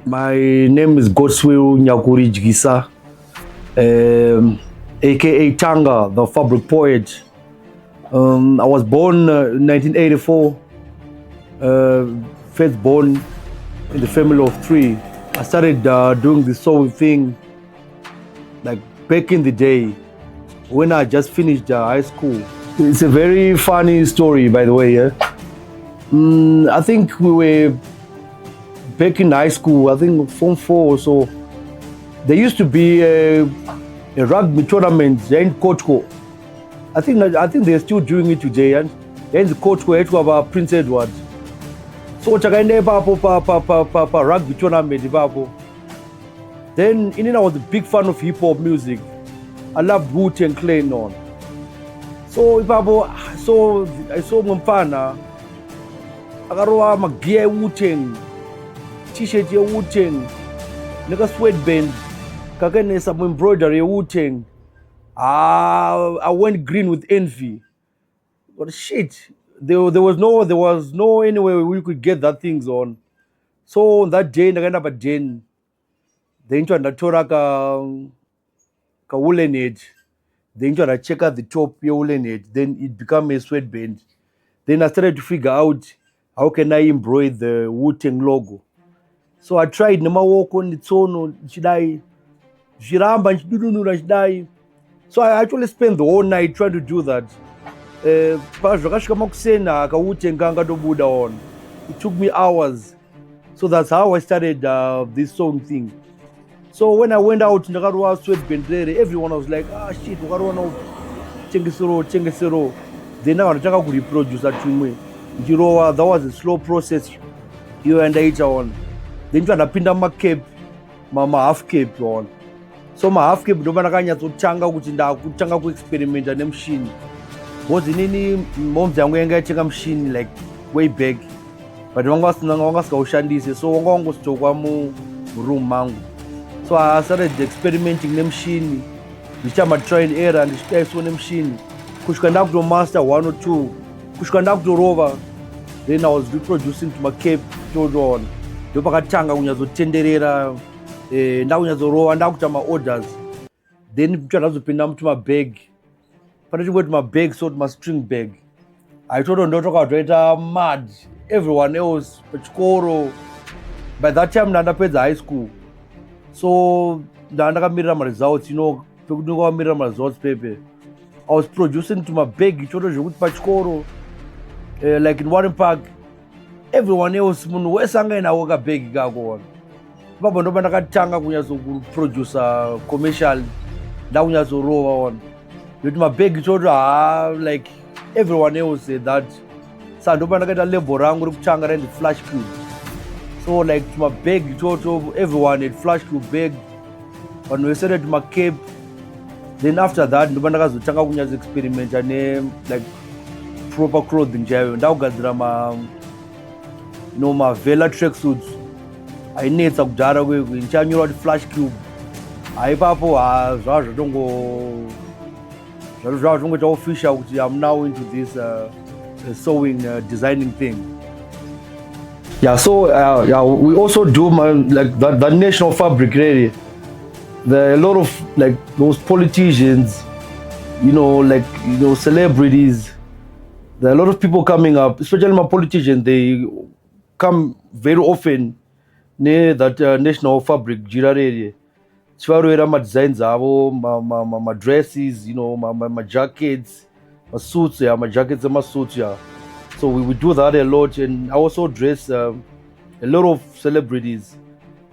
My name is Godswill Nyakuri Jigisa, aka Tanga, the fabric poet. I was born in 1984, first born in the family of three. I started doing the sewing thing like back in the day when I just finished high school. It's a very funny story, by the way. Yeah? I think we were back in high school, I think Form 4 or so. There used to be a rugby tournament in Kochko. I think they're still doing it today. And then the Kochko about Prince Edward. So chakaende pa rugby tournament papo. Then I was a big fan of hip hop music. I loved Wu-Tang Clan on. So I saw Mfana. Akaroa magia Wu-Tang, t-shirt ya Wu-Tang, nigga sweatband, kakene some embroidery ya Wu-Tang. I went green with envy. But shit, there was no any way we could get that things on. So that day ndakaenda pa den, then ndatora ka woolen edge, then check out the top ya woolen edge, then it became a sweatband. Then I started to figure out how can I embroider the Wu-Tang logo. So I tried nemawoko nitsono chidai zviramba nchidudunura chidai. So I actually spent the whole night trying to do that. Zvakasvika makusena akaUtenga angatobuda on. It took me hours. So that's how I started this song thing. So when I went out ndakarwa sweatband rere, everyone was like, shit, wakarwa no chengesero. Then now ndachaka kureproduce atumwe. Njirowa, that was a slow process. You and I on. Then ndapinda macape, ma half cape on. So my half cape ndo ndakanyatsotsanga kuti ndakutanga kuexperimenta nemshini. Because inini moms yangu yanga yacheka mshini like way back. But wanga sikaushandise, so wanga wangositokwa mu room mangu. So I started experimenting nemshini. Ndichama try and error ndichitaiso nemshini. Kusvika ndakutomaster 1 or 2. Kusvika ndakutorova. Then I was reproducing to my cape todo on. Ndopakatanga kunyazotenderera, ndakunyazorova ndakuita maorders. Then ndazopinda muti mabag. Panachingoti mabag so my string bag. I told ndotoka kutoita mad. Everyone else pachikoro. By that time ndandapedza high school. So ndandakamirira results, pekuti results pepe. I was producing to my bag choto zvokuti pachikoro. Like in Warren Park, everyone else munhu wese anga inawo kabhegi kako ona. Ipapo ndopa ndakatanga kunyazokuproducer commercial, ndakunyazorova ona. Kuti mabhegi toto like everyone else said that. Saka ndopa ndakaita label rangu rekutanga rendi Flash Cube. So like to my bag toto, everyone had Flash Cube bag. Vanhu vese to my cape. Then after that ndopa ndakazotanga kunyazo experimenta ne like proper clothing chaiyo. Ndakugadzira mavela tracksuits. Ainetsa kudhara kwekwe ndichanyorwa kuti Flash Cube. Ipapo zvatongoita official kuti I'm now into this sewing designing thing. Yeah, so we also do like the national fabric really. There are a lot of like those politicians, celebrities. There are a lot of people coming up, especially my politicians. They come very often near that national fabric jirarere. Chivarwera ma designs avo, my dresses, my jackets, my suits, my jackets and my suits, yeah. So we do that a lot, and I also dress a lot of celebrities,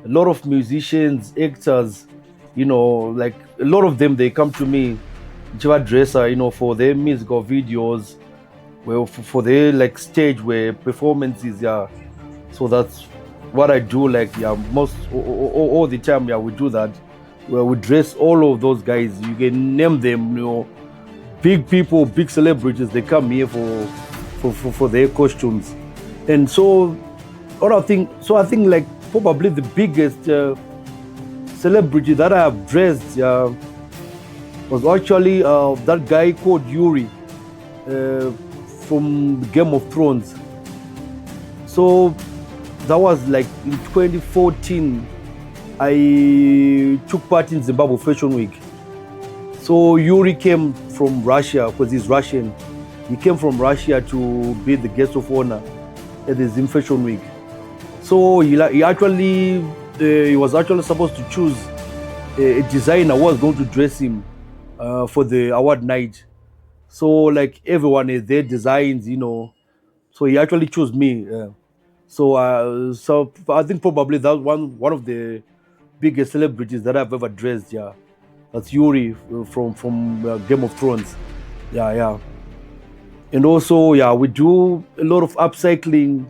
a lot of musicians, actors, like a lot of them, they come to me, Jiva dresser, for their musical videos, well, for their like stage where performances, yeah. So that's what I do, like, yeah, most all the time, yeah, we do that. Where we dress all of those guys. You can name them, big people, big celebrities. They come here for their costumes, and so I think like probably the biggest celebrity that I have dressed was actually that guy called Yuri from Game of Thrones. So that was like in 2014. I took part in Zimbabwe Fashion Week. So Yuri came from Russia because he's Russian. He came from Russia to be the guest of honor at the Zim Fashion Week. So he was actually supposed to choose a designer who was going to dress him for the award night. So like everyone has their designs, So he actually chose me. So I think probably that one of the biggest celebrities that I've ever dressed. Yeah, that's Yuri from Game of Thrones. Yeah. And also, yeah, we do a lot of upcycling.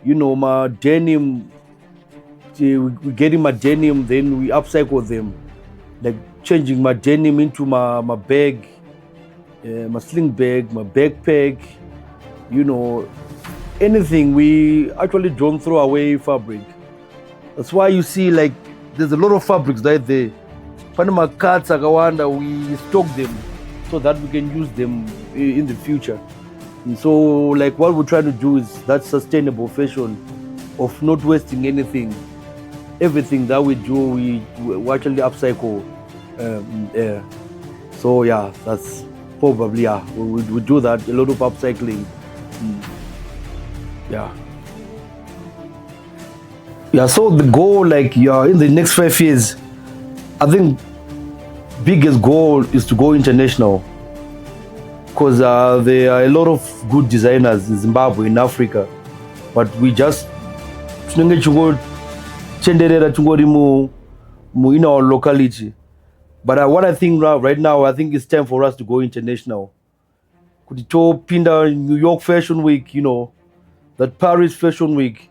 My denim. We get in my denim, then we upcycle them, like changing my denim into my bag, my sling bag, my backpack. Anything. We actually don't throw away fabric. That's why you see like there's a lot of fabrics right there. Panama cards, Agawanda, we stock them so that we can use them in the future. And so like what we're trying to do is that sustainable fashion of not wasting anything. Everything that we do, we actually upcycle. So yeah, that's probably we do that, a lot of upcycling. Yeah. So the goal, like in the next 5 years, I think biggest goal is to go international, because there are a lot of good designers in Zimbabwe, in Africa, but we just chenderera tungori in our locality. But what I think right now, I think it's time for us to go international. Kuti topinda New York Fashion Week, that Paris Fashion Week.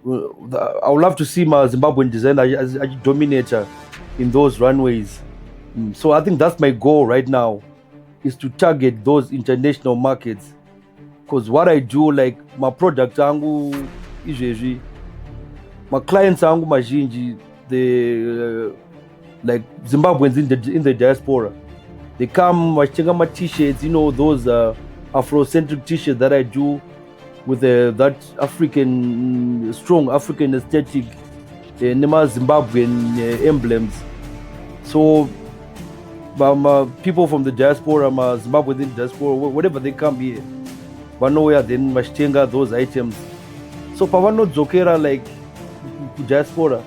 I would love to see my Zimbabwean designer as a dominator in those runways. So I think that's my goal right now, is to target those international markets. Because what I do, like my products angu izvezvi, my clients angu mazhinji, the like Zimbabweans in the diaspora, they come vachitenga my t-shirts, those Afrocentric t-shirts that I do with that strong African aesthetic, nema Zimbabwean emblems. So people from the diaspora, Zimbabwean diaspora, whatever they come here, vanouya then vachitenga those items. So pavanodzokera like diaspora,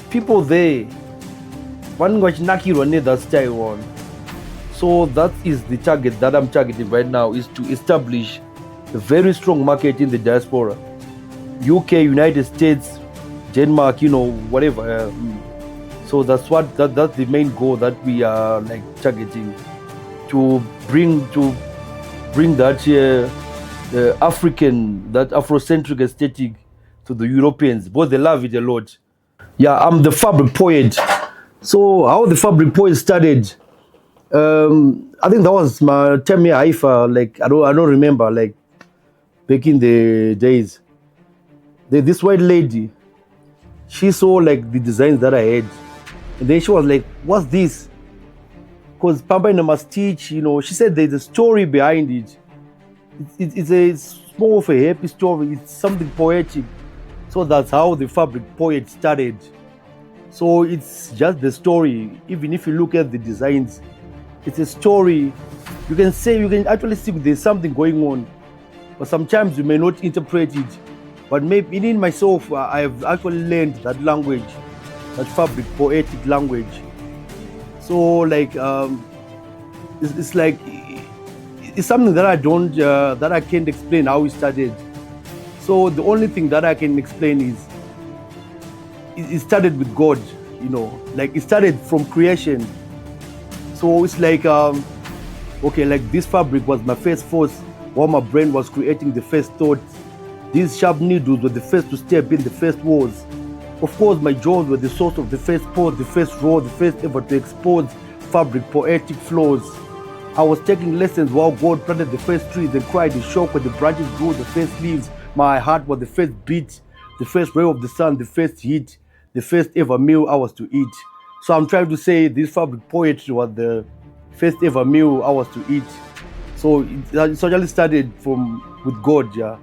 people there vanenge vachinakirwa that style one. So that is the target that I'm targeting right now, is to establish a very strong market in the diaspora. UK, United States, Denmark, whatever. So that's the main goal that we are like targeting, to bring that African, that Afrocentric aesthetic to the Europeans, but they love it a lot. Yeah, I'm the fabric poet. So how the fabric poet started, I think that was my time here Haifa. Like I don't remember, like back in the days. This white lady, she saw like the designs that I had, and then she was like, "What's this?" Because Pamba must teach, she said there's a story behind it. It's more of a happy story. It's something poetic. So that's how the fabric poet started. So it's just the story. Even if you look at the designs, it's a story. You can actually see there's something going on, but sometimes you may not interpret it. But maybe in myself, I've actually learned that language, that fabric poetic language. So like it's like it's something that I can't explain how it started. So the only thing that I can explain is it started with God, like it started from creation. So it's like okay, like this fabric was my first force while my brain was creating the first thoughts. These sharp needles were the first to step in the first wars. Of course, my jaws were the source of the first port, the first roar, the first ever to expose fabric poetic flows. I was taking lessons while God planted the first trees and cried in shock when the branches grew the first leaves. My heart was the first beat, the first ray of the sun, the first heat, the first ever meal I was to eat. So I'm trying to say this fabric poetry was the first ever meal I was to eat. So it actually started with God, yeah.